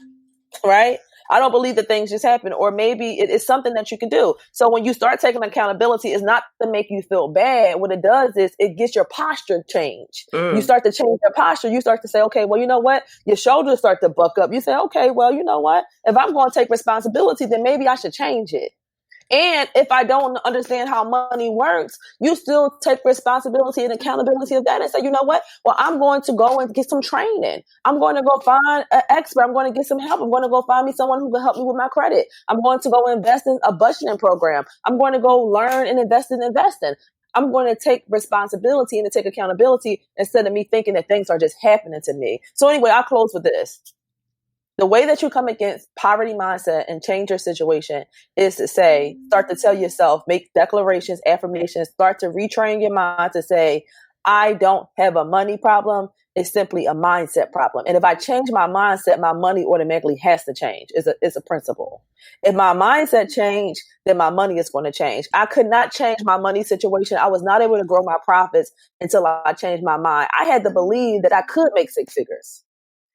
right? I don't believe that things just happen, or maybe it is something that you can do. So when you start taking accountability, it's not to make you feel bad. What it does is it gets your posture changed. You start to change your posture. You start to say, okay, well, you know what? Your shoulders start to buck up. You say, okay, well, you know what? If I'm going to take responsibility, then maybe I should change it. And if I don't understand how money works, you still take responsibility and accountability of that and say, you know what? Well, I'm going to go and get some training. I'm going to go find an expert. I'm going to get some help. I'm going to go find me someone who can help me with my credit. I'm going to go invest in a budgeting program. I'm going to go learn and invest in investing. I'm going to take responsibility and to take accountability instead of me thinking that things are just happening to me. So anyway, I'll close with this. The way that you come against poverty mindset and change your situation is to say, start to tell yourself, make declarations, affirmations, start to retrain your mind to say, I don't have a money problem. It's simply a mindset problem. And if I change my mindset, my money automatically has to change. It's a principle. If my mindset changed, then my money is going to change. I could not change my money situation. I was not able to grow my profits until I changed my mind. I had to believe that I could make 6 figures.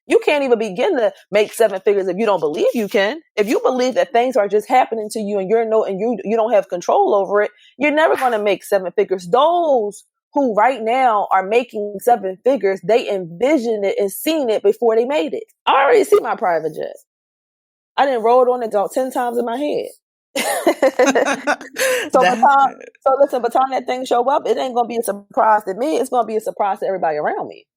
You can't even begin to make 7 figures if you don't believe you can. If you believe that things are just happening to you and you don't have control over it, you're never going to make 7 figures. Those who right now are making 7 figures, they envisioned it and seen it before they made it. I already see my private jet. I didn't roll on it about 10 times in my head. So by the time that thing show up, it ain't going to be a surprise to me. It's going to be a surprise to everybody around me.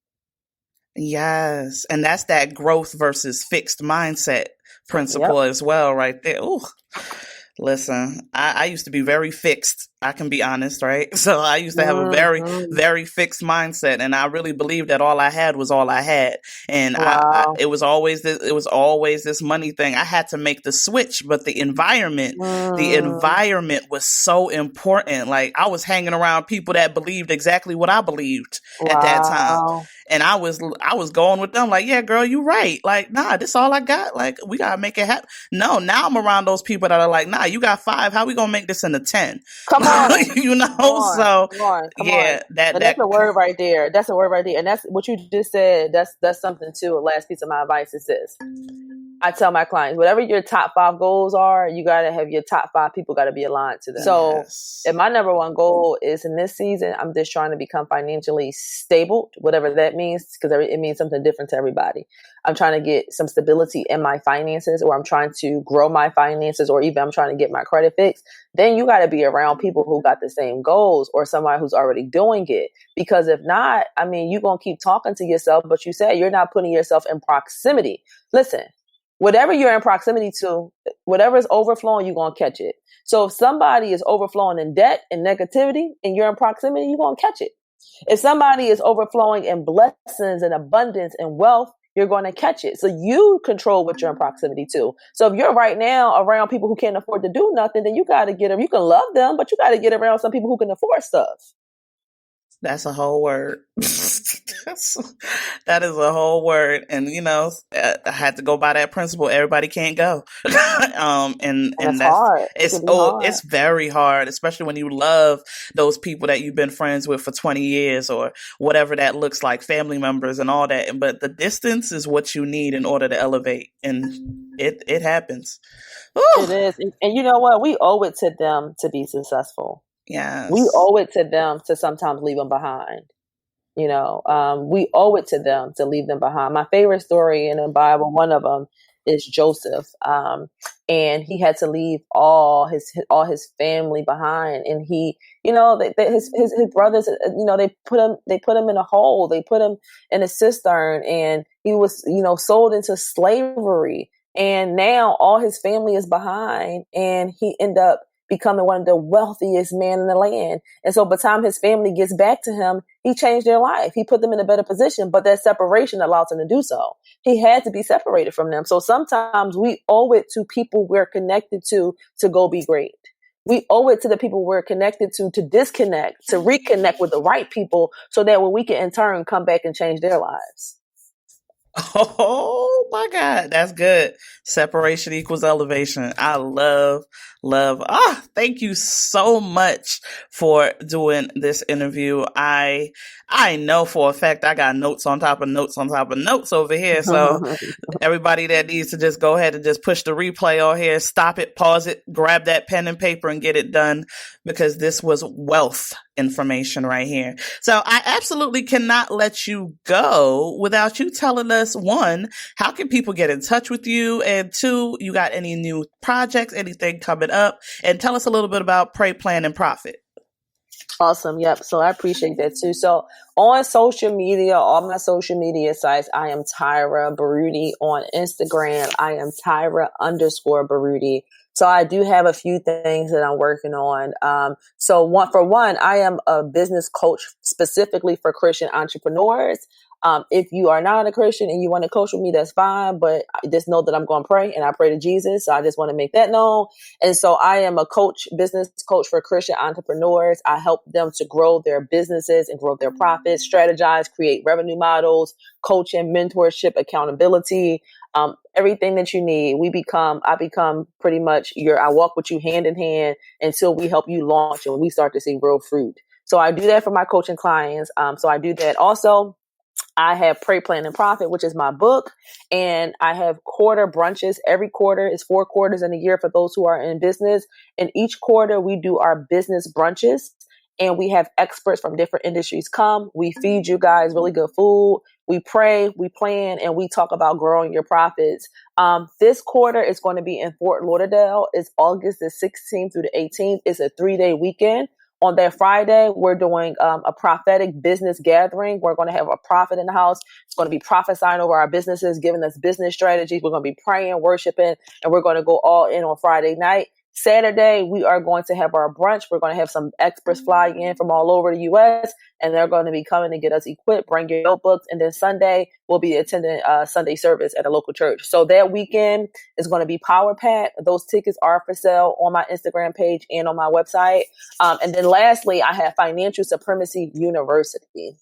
Yes. And that's that growth versus fixed mindset principle as well, right there. Ooh. Listen, I used to be very fixed. I can be honest, right? So I used to have a very, very fixed mindset, and I really believed that all I had was all I had. And it was always this money thing. I had to make the switch, but the environment was so important. Like I was hanging around people that believed exactly what I believed at that time. And I was going with them like, yeah, girl, you right. Like, nah, this all I got. Like, we gotta make it happen. No, now I'm around those people that are like, nah, you got 5. How we gonna make this into 10? Come on, you know. Come on. That's a word right there. That's a word right there, and that's what you just said. That's something too. A last piece of my advice is this. I tell my clients, whatever your top 5 goals are, you got to have your top 5 people got to be aligned to them. So if my number 1 goal is in this season, I'm just trying to become financially stable, whatever that means, because it means something different to everybody. I'm trying to get some stability in my finances, or I'm trying to grow my finances, or even I'm trying to get my credit fixed. Then you got to be around people who got the same goals or somebody who's already doing it. Because if not, I mean, you're going to keep talking to yourself, but you said you're not putting yourself in proximity. Listen. Whatever you're in proximity to, whatever is overflowing, you're going to catch it. So if somebody is overflowing in debt and negativity and you're in proximity, you're going to catch it. If somebody is overflowing in blessings and abundance and wealth, you're going to catch it. So you control what you're in proximity to. So if you're right now around people who can't afford to do nothing, then you got to get them. You can love them, but you got to get around some people who can afford stuff. That's a whole word. That is a whole word. And, you know, I had to go by that principle. Everybody can't go. And that's hard. It's very hard, especially when you love those people that you've been friends with for 20 years or whatever that looks like, family members and all that. But the distance is what you need in order to elevate. And it happens. Ooh. It is. And you know what? We owe it to them to be successful. Yes. We owe it to them to sometimes leave them behind. You know, we owe it to them to leave them behind. My favorite story in the Bible, one of them is Joseph. And he had to leave all his family behind. And he, you know, his brothers, you know, they put him in a hole. They put him in a cistern, and he was, you know, sold into slavery. And now all his family is behind, and he ended up becoming one of the wealthiest men in the land. And so by the time his family gets back to him, he changed their life. He put them in a better position, but that separation allows him to do so. He had to be separated from them. So sometimes we owe it to people we're connected to go be great. We owe it to the people we're connected to disconnect, to reconnect with the right people so that when we can in turn come back and change their lives. Oh my God, that's good. Separation equals elevation. I love. Thank you so much for doing this interview. I know for a fact I got notes on top of notes on top of notes over here. So everybody that needs to just go ahead and just push the replay on here, stop it, pause it, grab that pen and paper and get it done, because this was wealth information right here. So I absolutely cannot let you go without you telling us, one, how can people get in touch with you? And two, you got any new projects, anything coming up? And tell us a little bit about Pray, Plan, and Profit. Awesome. Yep. So I appreciate that too. So on social media, all my social media sites, I am Tyra Baruti. On Instagram, I am Tyra_Baruti. So I do have a few things that I'm working on. So one, I am a business coach specifically for Christian entrepreneurs. If you are not a Christian and you want to coach with me, that's fine. But just know that I'm going to pray, and I pray to Jesus. So I just want to make that known. And so I am a business coach for Christian entrepreneurs. I help them to grow their businesses and grow their profits, strategize, create revenue models, coaching, mentorship, accountability, everything that you need. I become pretty much I walk with you hand in hand until we help you launch and we start to see real fruit. So I do that for my coaching clients. So I do that. Also, I have Pray, Plan, and Profit, which is my book, and I have quarter brunches. Every quarter is 4 quarters in a year for those who are in business. And each quarter we do our business brunches, and we have experts from different industries come. We feed you guys really good food. We pray, we plan, and we talk about growing your profits. This quarter is going to be in Fort Lauderdale. It's August the 16th through the 18th. It's a 3-day weekend. On that Friday, we're doing a prophetic business gathering. We're going to have a prophet in the house. It's going to be prophesying over our businesses, giving us business strategies. We're going to be praying, worshiping, and we're going to go all in on Friday night. Saturday, we are going to have our brunch. We're going to have some experts fly in from all over the U.S., and they're going to be coming to get us equipped, bring your notebooks. And then Sunday, we'll be attending Sunday service at a local church. So that weekend is going to be power packed. Those tickets are for sale on my Instagram page and on my website. And then lastly, I have Financial Supremacy University.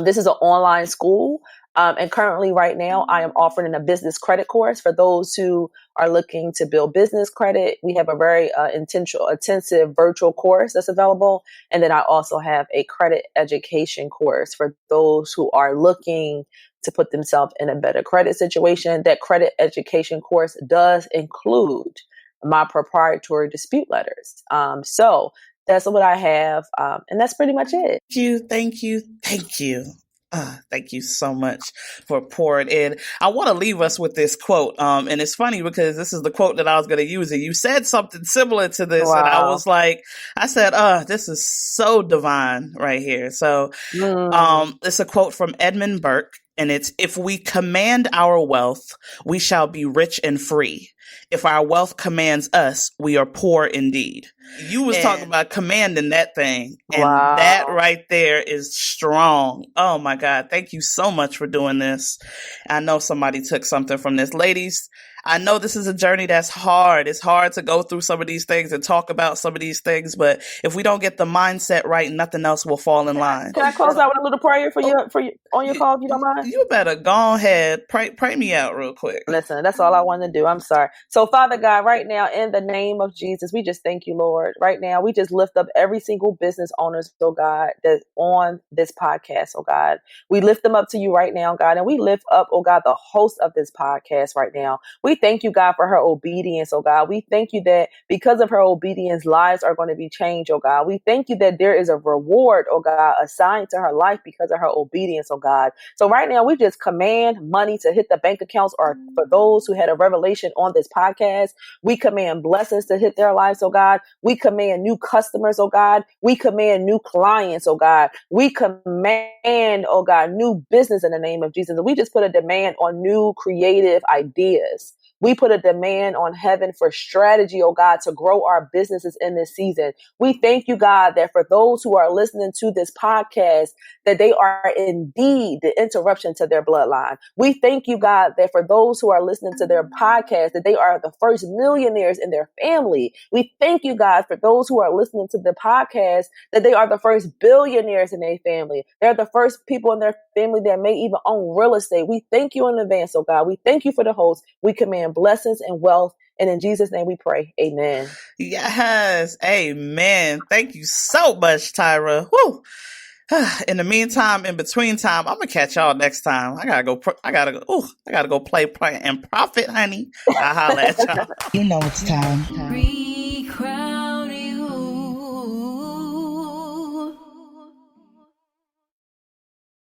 This is an online school. And currently right now I am offering a business credit course for those who are looking to build business credit. We have a very intensive virtual course that's available. And then I also have a credit education course for those who are looking to put themselves in a better credit situation. That credit education course does include my proprietary dispute letters. So that's what I have. And that's pretty much it. Thank you. Thank you so much for pouring in. I want to leave us with this quote. And it's funny because this is the quote that I was going to use. And you said something similar to this. Wow. And I said, this is so divine right here. So it's a quote from Edmund Burke. And it's, if we command our wealth, we shall be rich and free. If our wealth commands us, we are poor indeed. You was talking about commanding that thing. And that right there is strong. Oh my God. Thank you so much for doing this. I know somebody took something from this. Ladies, I know this is a journey that's hard. It's hard to go through some of these things and talk about some of these things, but if we don't get the mindset right, nothing else will fall in line. Can I close out with a little prayer for you on your call, if you don't mind? You better go ahead. Pray me out real quick. Listen, that's all I want to do. I'm sorry. So Father God, right now, in the name of Jesus, we just thank you, Lord. Right now, we just lift up every single business owner, oh God, that's on this podcast, oh God. We lift them up to you right now, God, and we lift up, oh God, the host of this podcast right now. We thank you, God, for her obedience, oh God. We thank you that because of her obedience, lives are going to be changed, oh God. We thank you that there is a reward, oh God, assigned to her life because of her obedience, oh God. So right now, we just command money to hit the bank accounts, or for those who had a revelation on this podcast, we command blessings to hit their lives, oh God. We command new customers, oh God. We command new clients, oh God. We command, oh God, new business in the name of Jesus. And we just put a demand on new creative ideas We put a demand on heaven for strategy, oh God, to grow our businesses in this season. We thank you, God, that for those who are listening to this podcast, that they are indeed the interruption to their bloodline. We thank you, God, that for those who are listening to their podcast, that they are the first millionaires in their family. We thank you, God, for those who are listening to the podcast, that they are the first billionaires in their family. They're the first people in their family that may even own real estate. We thank you in advance, oh God. We thank you for the host. We command blessings and wealth. And in Jesus' name we pray. Amen. Yes. Amen. Thank you so much, Tyra. Woo. In the meantime, in between time, I'm gonna catch y'all next time. I gotta go play and profit, honey. I'll holla at y'all. You know it's time. Breathe.